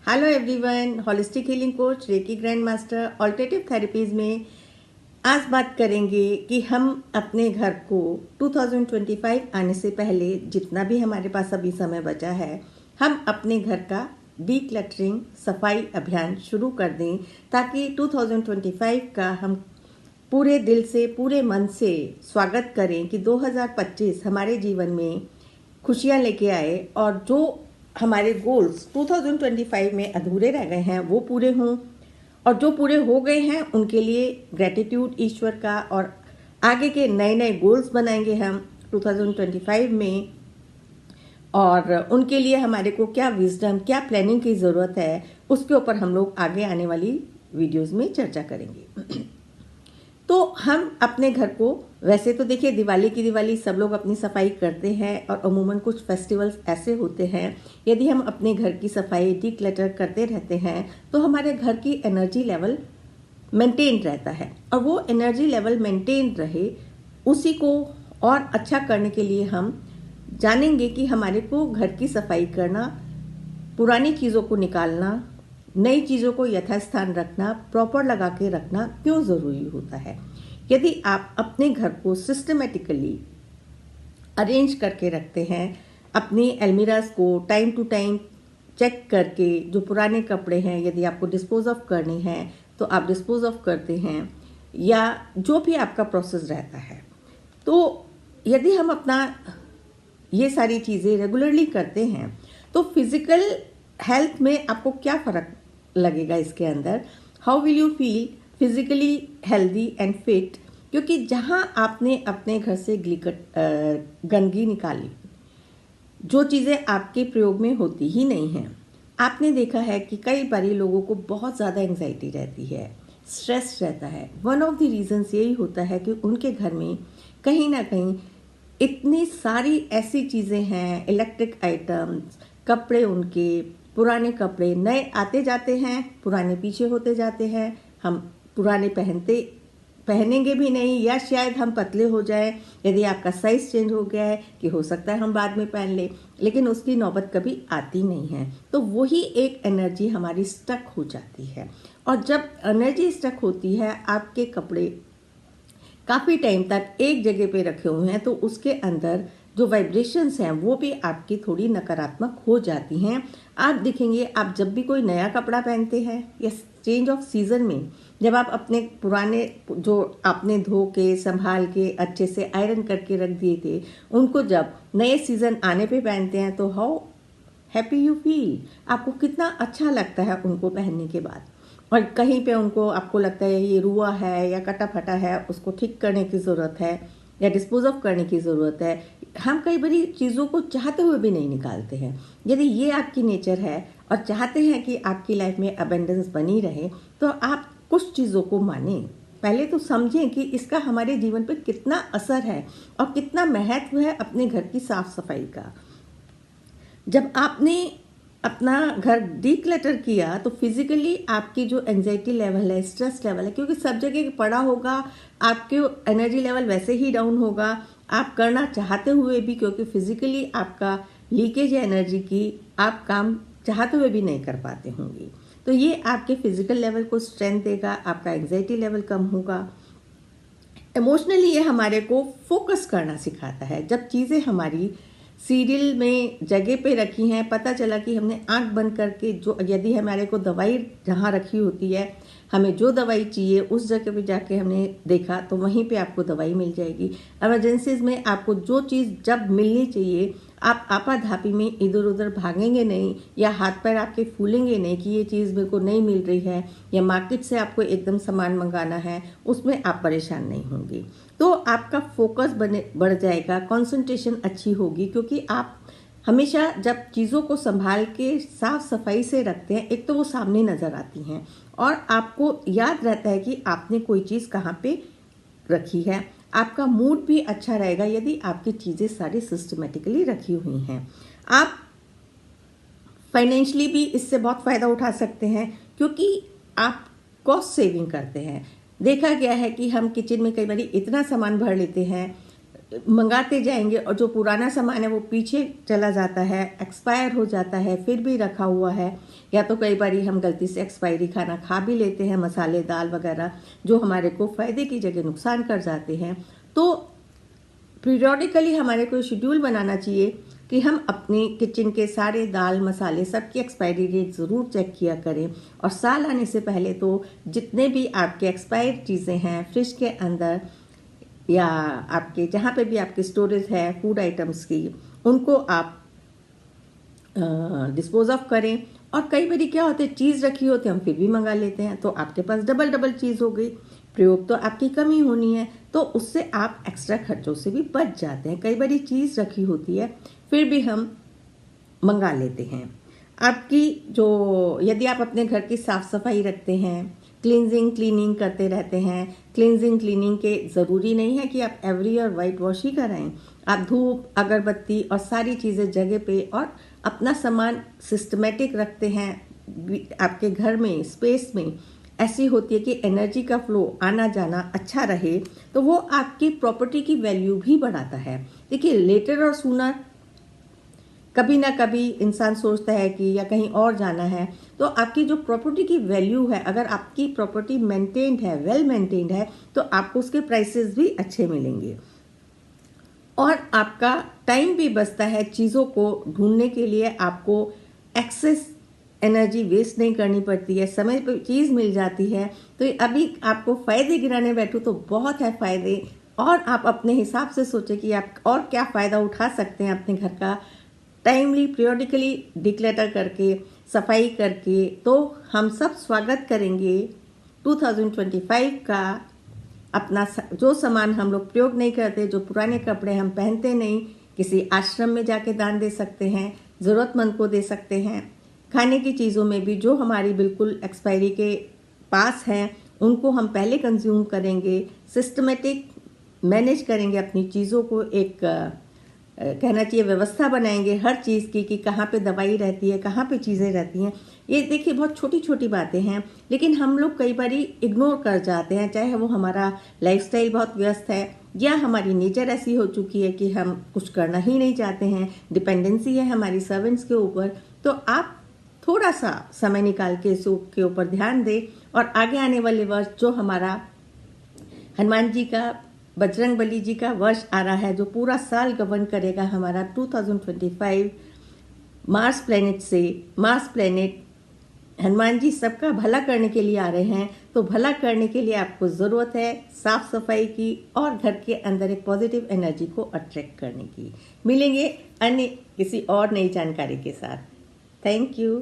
Hello everyone, holistic healing coach, reiki grand master, alternative therapies में आज बात करेंगे कि हम अपने घर को 2025 आने से पहले जितना भी हमारे पास अभी समय बचा है, हम अपने घर का डीक्लटरिंग सफाई अभियान शुरू कर दें ताकि 2025 का हम पूरे दिल से, पूरे मन से स्वागत करें कि 2025 हमारे जीवन में खुशियाँ लेके आए और जो हमारे गोल्स 2025 में अधूरे रह गए हैं वो पूरे हों, और जो पूरे हो गए हैं उनके लिए ग्रेटिट्यूड ईश्वर का, और आगे के नए नए गोल्स बनाएंगे हम 2025 में। और उनके लिए हमारे को क्या विजडम, क्या प्लानिंग की ज़रूरत है, उसके ऊपर हम लोग आगे आने वाली वीडियोस में चर्चा करेंगे। तो हम अपने घर को, वैसे तो देखिए दिवाली की दिवाली सब लोग अपनी सफाई करते हैं, और अमूमन कुछ फेस्टिवल्स ऐसे होते हैं, यदि हम अपने घर की सफाई डीक्लटर करते रहते हैं तो हमारे घर की एनर्जी लेवल मेंटेन रहता है, और वो एनर्जी लेवल मेंटेन रहे उसी को और अच्छा करने के लिए हम जानेंगे कि हमारे को घर की सफाई करना, पुरानी चीज़ों को निकालना, नई चीज़ों को यथास्थान रखना, प्रॉपर लगा के रखना क्यों ज़रूरी होता है। यदि आप अपने घर को सिस्टमेटिकली अरेंज करके रखते हैं, अपनी अलमीराज को टाइम टू टाइम चेक करके, जो पुराने कपड़े हैं यदि आपको डिस्पोज ऑफ करने हैं तो आप डिस्पोज ऑफ करते हैं, या जो भी आपका प्रोसेस रहता है, तो यदि हम अपना ये सारी चीज़ें रेगुलरली करते हैं तो फिजिकल हेल्थ में आपको क्या फ़र्क लगेगा इसके अंदर, how will you feel physically healthy and fit. क्योंकि जहाँ आपने अपने घर से गंदगी निकाली, जो चीज़ें आपके प्रयोग में होती ही नहीं हैं, आपने देखा है कि कई बारी लोगों को बहुत ज़्यादा एंग्जाइटी रहती है, स्ट्रेस रहता है। वन ऑफ द रीजंस यही होता है कि उनके घर में कहीं ना कहीं इतनी सारी ऐसी चीज़ें हैं, इलेक्ट्रिक आइटम्स, कपड़े, उनके पुराने कपड़े नए आते जाते हैं, पुराने पीछे होते जाते हैं, हम पुराने पहनेंगे भी नहीं, या शायद हम पतले हो जाए, यदि आपका साइज़ चेंज हो गया है कि हो सकता है हम बाद में पहन लें, लेकिन उसकी नौबत कभी आती नहीं है। तो वही एक एनर्जी हमारी स्टक हो जाती है, और जब एनर्जी स्टक होती है, आपके कपड़े काफ़ी टाइम तक एक जगह पे रखे हुए हैं, तो उसके अंदर जो वाइब्रेशंस हैं वो भी आपकी थोड़ी नकारात्मक हो जाती हैं। आप देखेंगे, आप जब भी कोई नया कपड़ा पहनते हैं या चेंज ऑफ सीज़न में, जब आप अपने पुराने जो आपने धो के संभाल के अच्छे से आयरन करके रख दिए थे, उनको जब नए सीज़न आने पे पहनते हैं तो हाउ हैप्पी यू फील, आपको कितना अच्छा लगता है उनको पहनने के बाद। और कहीं पे उनको आपको लगता है ये रुआ है या कटा फटा है, उसको ठीक करने की ज़रूरत है या डिस्पोज ऑफ करने की ज़रूरत है। हम कई बारी चीज़ों को चाहते हुए भी नहीं निकालते हैं। यदि ये आपकी नेचर है और चाहते हैं कि आपकी लाइफ में अबेंडेंस बनी रहे, तो आप कुछ चीज़ों को मानें। पहले तो समझें कि इसका हमारे जीवन पर कितना असर है और कितना महत्व है अपने घर की साफ सफाई का। जब आपने अपना घर डीक्लटर किया तो फिजिकली आपकी जो एंजाइटी लेवल है, स्ट्रेस लेवल है, क्योंकि सब जगह पड़ा होगा, आपके एनर्जी लेवल वैसे ही डाउन होगा, आप करना चाहते हुए भी, क्योंकि फिजिकली आपका लीकेज है एनर्जी की, आप काम चाहते हुए भी नहीं कर पाते होंगे। तो ये आपके फिजिकल लेवल को स्ट्रेंथ देगा, आपका एंजाइटी लेवल कम होगा। इमोशनली ये हमारे को फोकस करना सिखाता है। जब चीज़ें हमारी सीरियल में जगह पे रखी हैं, पता चला कि हमने आंख बंद करके, जो यदि हमारे को दवाई जहाँ रखी होती है, हमें जो दवाई चाहिए उस जगह पे जाके हमने देखा तो वहीं पे आपको दवाई मिल जाएगी। इमरजेंसीज में आपको जो चीज़ जब मिलनी चाहिए, आप आपाधापी में इधर उधर भागेंगे नहीं, या हाथ पैर आपके फूलेंगे नहीं कि ये चीज़ मेरे को नहीं मिल रही है, या मार्केट से आपको एकदम सामान मंगाना है, उसमें आप परेशान नहीं होंगे। तो आपका फोकस बढ़ जाएगा, कंसंट्रेशन अच्छी होगी, क्योंकि आप हमेशा जब चीज़ों को संभाल के साफ सफाई से रखते हैं, एक तो वो सामने नज़र आती हैं और आपको याद रहता है कि आपने कोई चीज़ कहाँ पे रखी है। आपका मूड भी अच्छा रहेगा यदि आपकी चीज़ें सारी सिस्टमेटिकली रखी हुई हैं। आप फाइनेंशियली भी इससे बहुत फ़ायदा उठा सकते हैं, क्योंकि आप कॉस्ट सेविंग करते हैं। देखा गया है कि हम किचन में कई बार इतना सामान भर लेते हैं, मंगाते जाएंगे और जो पुराना सामान है वो पीछे चला जाता है, एक्सपायर हो जाता है, फिर भी रखा हुआ है, या तो कई बार हम गलती से एक्सपायरी खाना खा भी लेते हैं, मसाले दाल वगैरह जो हमारे को फ़ायदे की जगह नुकसान कर जाते हैं। तो पीरियोडिकली हमारे को शेड्यूल बनाना चाहिए कि हम अपनी किचन के सारे दाल मसाले सबकी एक्सपायरी डेट ज़रूर चेक किया करें। और साल आने से पहले तो जितने भी आपके एक्सपायर्ड चीज़ें हैं फ्रिज के अंदर या आपके जहाँ पे भी आपकी स्टोरेज है फूड आइटम्स की, उनको आप डिस्पोज ऑफ करें। और कई बार क्या होते हैं, चीज़ रखी होती है हम फिर भी मंगा लेते हैं, तो आपके पास डबल चीज़ हो गई। प्रयोग तो आपकी कमी होनी है, तो उससे आप एक्स्ट्रा खर्चों से भी बच जाते हैं। कई बार चीज़ रखी होती है फिर भी हम मंगा लेते हैं। आपकी जो यदि आप अपने घर की साफ़ सफाई रखते हैं, क्लीनिंग करते रहते हैं, क्लीनिंग के ज़रूरी नहीं है कि आप एवरी ईयर वाइट वॉश ही कराएं। आप धूप अगरबत्ती और सारी चीज़ें जगह पे और अपना सामान सिस्टमेटिक रखते हैं। आपके घर में स्पेस में ऐसी होती है कि एनर्जी का फ्लो आना जाना अच्छा रहे, तो वो आपकी प्रॉपर्टी की वैल्यू भी बढ़ाता है। देखिए, लेटर और सूनर कभी ना कभी इंसान सोचता है कि या कहीं और जाना है, तो आपकी जो प्रॉपर्टी की वैल्यू है, अगर आपकी प्रॉपर्टी मेंटेन्ड है, वेल मेंटेन्ड है, तो आपको उसके प्राइसेस भी अच्छे मिलेंगे और आपका टाइम भी बचता है। चीज़ों को ढूंढने के लिए आपको एक्सेस एनर्जी वेस्ट नहीं करनी पड़ती है, समय पर चीज़ मिल जाती है। तो अभी आपको फ़ायदे गिनाने बैठूँ तो बहुत है फ़ायदे, और आप अपने हिसाब से सोचें कि आप और क्या फ़ायदा उठा सकते हैं अपने घर का टाइमली पीरियोडिकली डिक्लेटर करके, सफाई करके। तो हम सब स्वागत करेंगे 2025 का। अपना जो सामान हम लोग प्रयोग नहीं करते, जो पुराने कपड़े हम पहनते नहीं, किसी आश्रम में जाके दान दे सकते हैं, ज़रूरतमंद को दे सकते हैं। खाने की चीज़ों में भी जो हमारी बिल्कुल एक्सपायरी के पास हैं उनको हम पहले कंज्यूम करेंगे, सिस्टमेटिक मैनेज करेंगे अपनी चीज़ों को, एक कहना चाहिए व्यवस्था बनाएंगे हर चीज़ की कि कहाँ पे दवाई रहती है, कहाँ पे चीज़ें रहती हैं। ये देखिए बहुत छोटी छोटी बातें हैं, लेकिन हम लोग कई बार इग्नोर कर जाते हैं, चाहे वो हमारा लाइफस्टाइल बहुत व्यस्त है या हमारी नेचर ऐसी हो चुकी है कि हम कुछ करना ही नहीं चाहते हैं, डिपेंडेंसी है हमारी सर्वेंट्स के ऊपर। तो आप थोड़ा सा समय निकाल के इसके ऊपर ध्यान दें और आगे आने वाले वर्ष जो हमारा हनुमान जी का, बजरंगबली जी का वर्ष आ रहा है, जो पूरा साल गवर्न करेगा हमारा 2025 मार्स प्लेनेट से। मार्स प्लेनेट हनुमान जी सबका भला करने के लिए आ रहे हैं, तो भला करने के लिए आपको ज़रूरत है साफ सफाई की और घर के अंदर एक पॉजिटिव एनर्जी को अट्रैक्ट करने की। मिलेंगे अन्य किसी और नई जानकारी के साथ। Thank you.